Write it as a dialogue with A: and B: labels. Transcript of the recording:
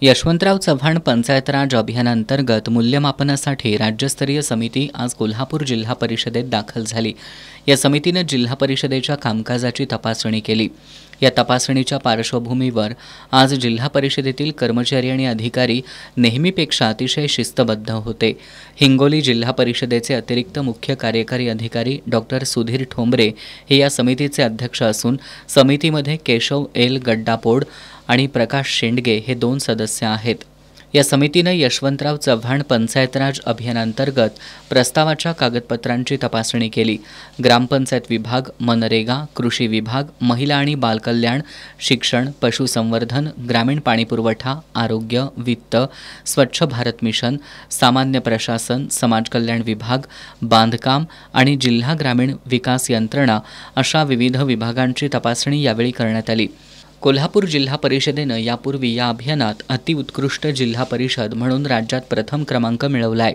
A: यशवंतराव चव्हाण पंचायत राज अभियानांतर्गत मूल्यमापनासाठी राज्यस्तरीय समिती आज कोल्हापूर जिल्हा परिषदेत दाखल झाली। या समितीने जिल्हा परिषदेच्या कामकाजाची तपासणी केली। या तपासणीच्या पार्श्वभूमीवर आज जिल्हा परिषदेतील कर्मचारी आणि अधिकारी नेहमीपेक्षा अतिशय शिस्तबद्ध होते। हिंगोली जिल्हा परिषदेचे अतिरिक्त मुख्य कार्यकारी अधिकारी डॉक्टर सुधीर ठोंबरे हे या समितीचे अध्यक्ष असून समितीमध्ये केशव एल गड्डापोड आणि प्रकाश शेंडगे हे 2 सदस्य आहेत। या समितीने यशवंतराव चव्हाण पंचायत राज अभियानांतर्गत प्रस्तावाच्या कागदपत्रांची तपासणी केली। ग्रामपंचायत विभाग, मनरेगा, कृषी विभाग, महिला आणि बालकल्याण, शिक्षण, पशुसंवर्धन, ग्रामीण पाणीपुरवठा, आरोग्य, वित्त, स्वच्छ भारत मिशन, सामान्य प्रशासन, समाजकल्याण विभाग, बांधकाम आणि जिल्हा ग्रामीण विकास यंत्रणा अशा विविध विभागांची तपासणी यावेळी करण्यात आली। कोल्हापूर जिल्हा परिषदेनं यापूर्वी या अभियानात अतिउत्कृष्ट जिल्हा परिषद म्हणून राज्यात प्रथम क्रमांक मिळवला आहे।